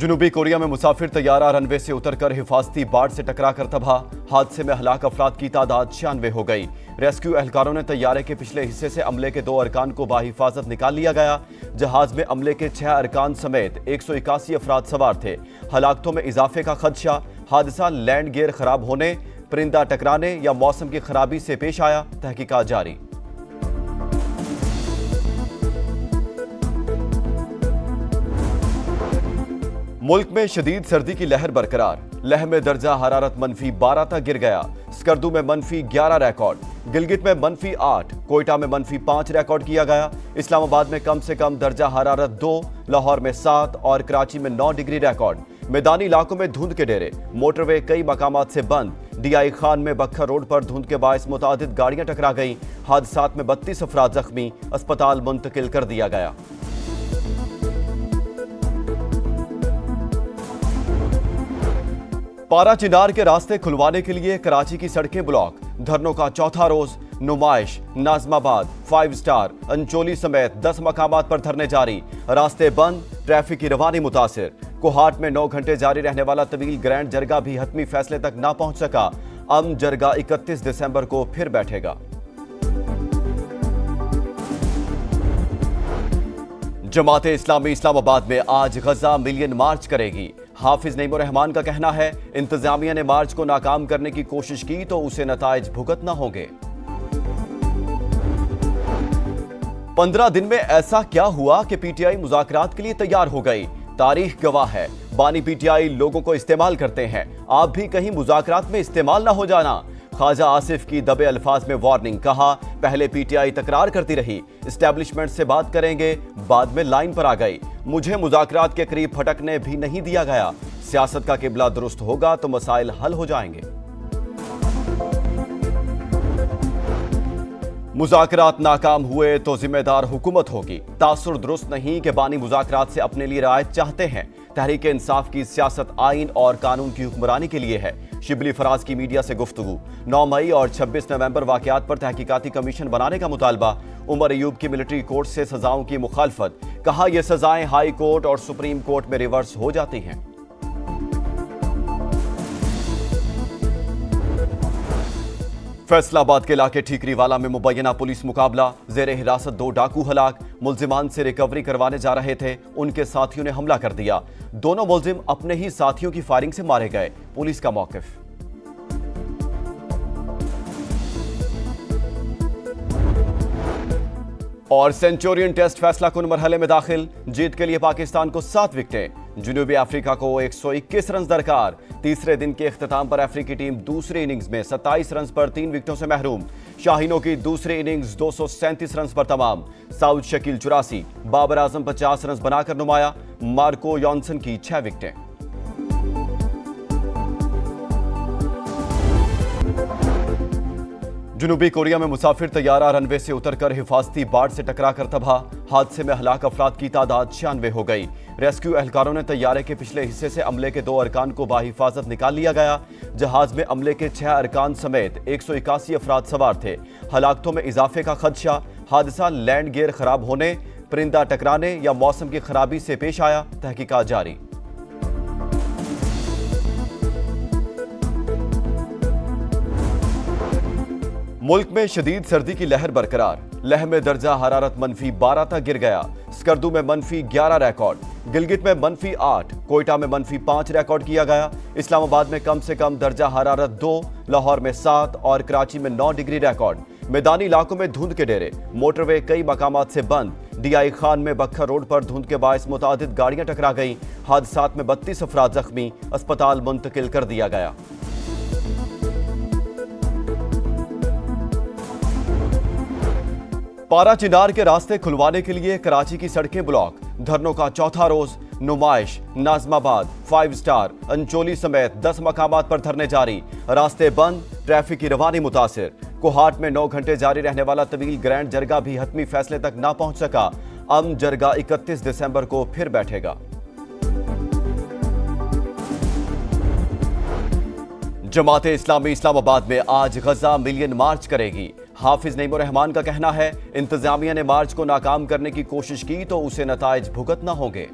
जनूबी कोरिया में मुसाफिर तैयारा रनवे से उतरकर हिफाजती बाड़ से टकराकर तबाह। हादसे में हलाक अफराद की तादाद 96 हो गई। रेस्क्यू एहलकारों ने तैयारे के पिछले हिस्से से अमले के 2 अरकान को बाहिफाजत निकाल लिया गया। जहाज में अमले के 6 अरकान समेत 181 अफराद सवार थे। हलाकतों में इजाफे का खदशा। हादसा लैंड गियर खराब होने, परिंदा टकराने या मौसम की खराबी से पेश आया। तहकीकात जारी। मुल्क में शदीद सर्दी की लहर बरकरार। लेह में दर्जा हरारत -12 तक गिर गया। स्कर्दू में -11 रिकॉर्ड, गिलगित में -8, कोयटा में -5 रिकॉर्ड किया गया। इस्लामाबाद में कम से कम दर्जा हरारत 2, लाहौर में 7 और कराची में 9 डिग्री रिकॉर्ड। मैदानी इलाकों में धुंध के डेरे। मोटरवे कई मकामात से बंद। डीआई खान में बखर रोड पर धुंध के बायस मुतादिद गाड़ियां टकरा गईं। हादसात में 32 अफराद जख्मी, अस्पताल मुंतकिल कर दिया गया। पारा चिनार के रास्ते खुलवाने के लिए कराची की सड़कें ब्लॉक। धरनों का चौथा रोज। नुमाइश, नाजमाबाद, 5 स्टार, अंचोली समेत 10 मकामात पर धरने जारी। रास्ते बंद, ट्रैफिक की रवानी मुतासिर। कोहाट में 9 घंटे जारी रहने वाला तवील ग्रैंड जरगा भी हतमी फैसले तक ना पहुंच सका। जरगा 31 दिसंबर को फिर बैठेगा। जमाते इस्लामी इस्लामाबाद में आज गजा मिलियन मार्च करेगी। हाफिज नईमुर रहमान का कहना है, इंतजामिया ने मार्च को नाकाम करने की कोशिश की तो उसे नताइज भुगतना होंगे। 15 दिन में ऐसा क्या हुआ कि पीटीआई मुज़ाकरात के लिए तैयार हो गई। तारीख गवाह है, बानी पीटीआई लोगों को इस्तेमाल करते हैं। आप भी कहीं मुज़ाकरात में इस्तेमाल ना हो जाना। ख्वाजा आसिफ की दबे अल्फाज में वार्निंग। कहा, पहले पीटीआई तकरार करती रही, एस्टेब्लिशमेंट से बात करेंगे, बाद में लाइन पर आ गई। मुझे मुज़ाकरात के करीब फटकने भी नहीं दिया गया। सियासत का किबला दुरुस्त होगा तो मसाइल हल हो जाएंगे। मुज़ाकरात नाकाम हुए तो जिम्मेदार हुकूमत होगी। तासुर दुरुस्त नहीं कि बानी मुज़ाकरात से अपने लिए रायत चाहते हैं। तहरीक इंसाफ की सियासत आइन और कानून की हुक्मरानी के लिए है। शिबली फराज की मीडिया से गुफ्तगू। 9 मई और 26 नवंबर वाकयात पर तहकीकाती कमीशन बनाने का मुतालबा। उमर अयूब की मिलिट्री कोर्ट से सजाओं की मुखालफत। कहा, यह सजाएं हाई कोर्ट और सुप्रीम कोर्ट में रिवर्स हो जाती हैं। फैसलाबाद के इलाके ठीकरीवाला में मुबैना पुलिस मुकाबला। जेरे हिरासत 2 डाकू हलाक। मुल्जिमान से रिकवरी करवाने जा रहे थे, उनके साथियों ने हमला कर दिया। दोनों मुल्जिम अपने ही साथियों की फायरिंग से मारे गए। पुलिस का मौकिफ। और सेंचुरियन टेस्ट फैसला कुन मरहले में दाखिल। जीत के लिए पाकिस्तान को 7 विकेटें। जनूबी अफ्रीका को 121 रन दरकार। तीसरे दिन के इख्तिताम पर अफ्रीकी टीम दूसरी इनिंग्स में 27 रन पर 3 विकेटों से महरूम। शाहीनों की दूसरी इनिंग्स 237 रन पर तमाम। साउथ शकील 84, बाबर आजम 50 रन बनाकर नुमाया। मार्को यॉनसन की 6 विकेटें। जनूबी कोरिया में मुसाफिर तैयारा रनवे से उतरकर हिफाजती बाड़ से टकराकर तबाह। हादसे में हलाक अफराद की तादाद 96 हो गई। रेस्क्यू एहलकारों ने तैयारे के पिछले हिस्से से अमले के 2 अरकान को बाहिफाजत निकाल लिया गया। जहाज में अमले के 6 अरकान समेत 181 अफराद सवार थे। हलाकतों में इजाफे का खदशा। हादसा लैंड गियर खराब होने, परिंदा टकराने या मौसम की खराबी से पेश आया। तहकीकात जारी। मुल्क में शदीद सर्दी की लहर बरकरार। लेह में दर्जा हरारत -12 तक गिर गया। स्कर्दू में -11 रिकॉर्ड, गिलगित में -8, कोयटा में -5 रिकॉर्ड किया गया। इस्लामाबाद में कम से कम दर्जा हरारत 2, लाहौर में 7 और कराची में 9 डिग्री रिकॉर्ड। मैदानी इलाकों में धुंध के डेरे। मोटरवे कई मकामात से बंद। डीआई खान में बखर रोड पर धुंध के बायस मुतादिद गाड़ियां टकरा गईं। हादसात में 32 अफराद जख्मी, अस्पताल मुंतकिल कर दिया गया। पारा चिनार के रास्ते खुलवाने के लिए कराची की सड़कें ब्लॉक। धरनों का चौथा रोज। नुमाइश, नाजमाबाद, 5 स्टार, अंचोली समेत 10 मकामात पर धरने जारी। रास्ते बंद, ट्रैफिक की रवानी मुतासिर। कोहाट में 9 घंटे जारी रहने वाला तवील ग्रैंड जरगा भी हतमी फैसले तक ना पहुंच सका। जरगा 31 दिसंबर को फिर बैठेगा। जमाते इस्लामी इस्लामाबाद में आज गजा मिलियन मार्च करेगी। हाफिज नईमुर रहमान का कहना है, इंतजामिया ने मार्च को नाकाम करने की कोशिश की तो उसे नताइज भुगतना होंगे।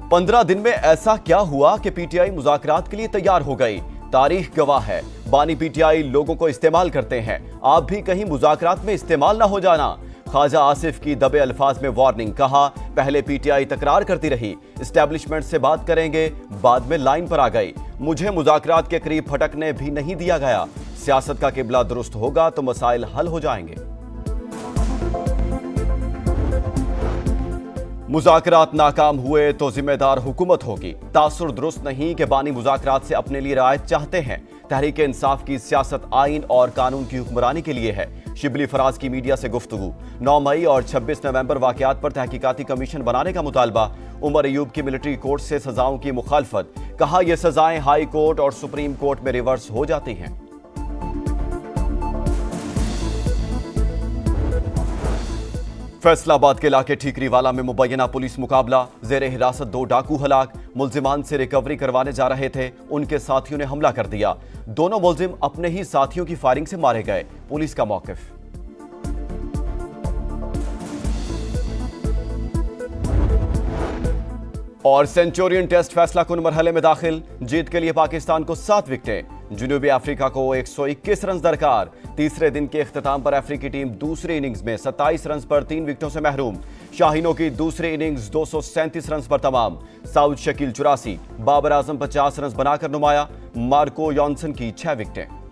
15 दिन में ऐसा क्या हुआ कि पीटीआई मुज़ाकरात के लिए तैयार हो गई। तारीख गवाह है, बानी पीटीआई लोगों को इस्तेमाल करते हैं। आप भी कहीं मुज़ाकरात में इस्तेमाल ना हो जाना। ख्वाजा आसिफ की दबे अल्फाज में वार्निंग, कहा पहले पीटीआई तकरार करती रही, एस्टेब्लिशमेंट से बात करेंगे, बाद में लाइन पर आ गई। मुझे मुज़ाकरात के करीब फटकने भी नहीं दिया गया। सियासत का किबला दुरुस्त होगा तो मसाइल हल हो जाएंगे। मुज़ाकरात नाकाम हुए तो जिम्मेदार हुकूमत होगी। तासुर दुरुस्त नहीं कि बानी मुज़ाकरात से अपने लिए रायत चाहते हैं। तहरीक इंसाफ की सियासत आइन और कानून की हुक्मरानी के लिए है। शिबली फराज की मीडिया से गुफ्तगू। 9 मई और 26 नवंबर वाकयात पर तहकीकाती कमीशन बनाने का मुतालबा। उमर अयूब की मिलिट्री कोर्ट से सजाओं की मुखालफत, कहा यह सजाएं हाई कोर्ट और सुप्रीम कोर्ट में रिवर्स हो जाती हैं। फैसलाबाद के इलाके ठीकरीवाला में मुबैना पुलिस मुकाबला, जेरे हिरासत 2 डाकू हलाक। मुल्जिमान से रिकवरी करवाने जा रहे थे, उनके साथियों ने हमला कर दिया। दोनों मुल्जिम अपने ही साथियों की फायरिंग से मारे गए। पुलिस का मौकिफ। और सेंचुरियन टेस्ट फैसला कुन मरहले में दाखिल, जीत के लिए पाकिस्तान को 7 विकेटें। जनूबी अफ्रीका को 121 रन दरकार। तीसरे दिन के इख्तिताम पर अफ्रीकी टीम दूसरी इनिंग्स में 27 रन पर 3 विकेटों से महरूम। शाहीनों की दूसरी इनिंग्स 237 रन पर तमाम। साउद शकील 84, बाबर आजम 50 रन बनाकर नुमाया। मार्को यॉनसन की 6 विकेटें।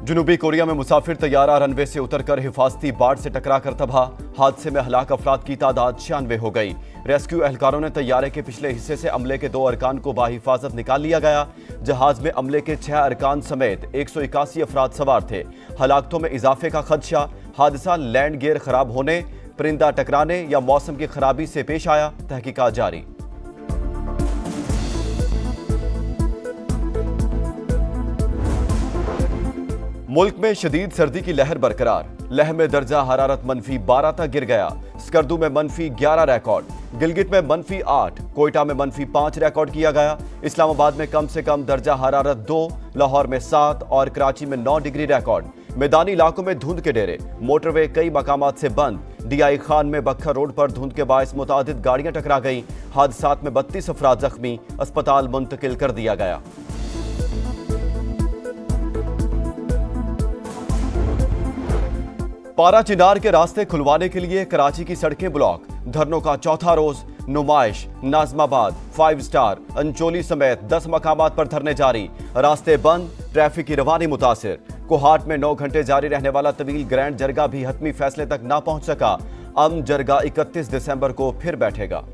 जनूबी कोरिया में मुसाफिर तैयारा रनवे से उतरकर हिफाजती बाड़ से टकराकर तबाह। हादसे में हलाक अफराद की तादाद 96 हो गई। रेस्क्यू एहलकारों ने तैयारे के पिछले हिस्से से अमले के 2 अरकान को बाहिफाजत निकाल लिया गया। जहाज में अमले के 6 अरकान समेत 181 अफराद सवार थे। हलाकतों में इजाफे का खदशा। हादसा लैंड गियर खराब होने, परिंदा टकराने या मौसम की खराबी से पेश आया। तहकीकात जारी। मुल्क में शदीद सर्दी की लहर बरकरार। लेह में दर्जा हरारत -12 तक गिर गया। स्कर्दू में -11 रिकॉर्ड। गिलगित में -8, कोयटा में -5 रिकॉर्ड किया गया। इस्लामाबाद में कम से कम दर्जा हरारत 2, लाहौर में 7 और कराची में 9 डिग्री रिकॉर्ड। मैदानी इलाकों में धुंध के डेरे। मोटरवे कई मकामात से बंद। डीआई खान में बखर रोड पर धुंध के बायस मुतादिद गाड़ियां टकरा गईं। हादसात में 32 अफराद जख्मी, अस्पताल मुंतकिल कर दिया गया। पारा चिनार के रास्ते खुलवाने के लिए कराची की सड़कें ब्लॉक। धरनों का चौथा रोज। नुमाइश, नाजमाबाद, 5 स्टार, अंचोली समेत 10 मकामात पर धरने जारी। रास्ते बंद, ट्रैफिक की रवानी मुतासिर। कोहाट में 9 घंटे जारी रहने वाला तवील ग्रैंड जरगा भी हतमी फैसले तक ना पहुंच सका। जरगा 31 दिसंबर को फिर बैठेगा।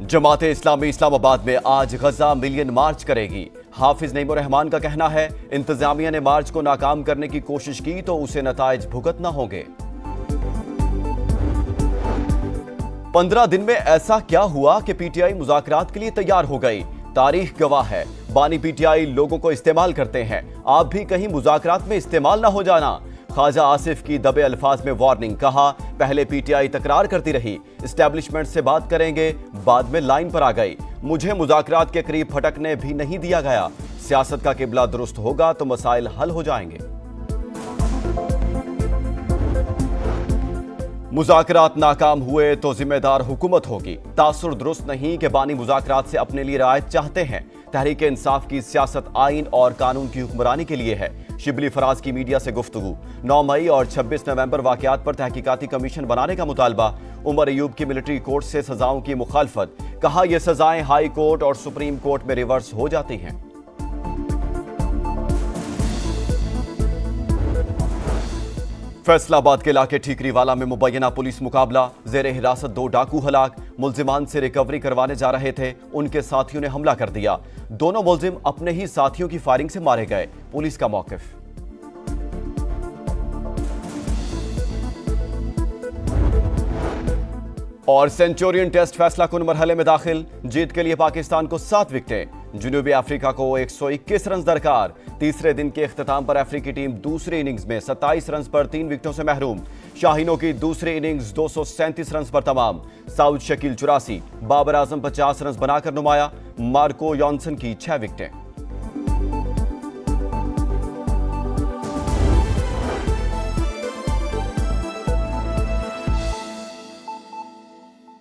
जमाते इस्लामी इस्लामाबाद में आज गजा मिलियन मार्च करेगी। हाफिज नईमुर रहमान का कहना है, इंतजामिया ने मार्च को नाकाम करने की कोशिश की तो उसे नताइज भुगतना होंगे। 15 दिन में ऐसा क्या हुआ कि पीटीआई मुज़ाकरात के लिए तैयार हो गई। तारीख गवाह है, बानी पीटीआई लोगों को इस्तेमाल करते हैं। आप भी कहीं मुज़ाकरात में इस्तेमाल ना हो जाना। ख्वाजा आसिफ की दबे अल्फाज में वार्निंग, कहा पहले पीटीआई तकरार करती रही, एस्टेब्लिशमेंट से बात करेंगे, बाद में लाइन पर आ गई। मुझे मुज़ाकरात के करीब फटकने भी नहीं दिया गया। सियासत का किबला दुरुस्त होगा तो मसाइल हल हो जाएंगे। मुज़ाकरात नाकाम हुए तो जिम्मेदार हुकूमत होगी। तासुर दुरुस्त नहीं कि बानी मुज़ाकरात से अपने लिए रायत चाहते हैं। तहरीक इंसाफ की सियासत आइन और कानून की हुक्मरानी के लिए है। शिबली फराज की मीडिया से गुफ्तगू। 9 मई और 26 नवंबर वाकयात पर तहकीकाती कमीशन बनाने का मुतालबा। उमर अयूब की मिलिट्री कोर्ट से सजाओं की मुखालफत, कहा यह सजाएं हाई कोर्ट और सुप्रीम कोर्ट में रिवर्स हो जाती हैं। फैसलाबाद के इलाके ठीकरीवाला में मुबैना पुलिस मुकाबला, जेरे हिरासत 2 डाकू हलाक। मुल्जिमान से रिकवरी करवाने जा रहे थे, उनके साथियों ने हमला कर दिया। दोनों मुल्जिम अपने ही साथियों की फायरिंग से मारे गए। पुलिस का मौकिफ। और सेंचुरियन टेस्ट फैसला कुन मरहले में दाखिल, जीत के लिए पाकिस्तान को 7 विकेटें। जनूबी अफ्रीका को 121 रन दरकार। तीसरे दिन के इख्तिताम पर अफ्रीकी टीम दूसरी इनिंग्स में 27 रन पर 3 विकेटों से महरूम। शाहीनों की दूसरी इनिंग्स 237 रन पर तमाम। साउद शकील 84, बाबर आजम 50 रन बनाकर नुमाया। मार्को यॉनसन की 6 विकेटें।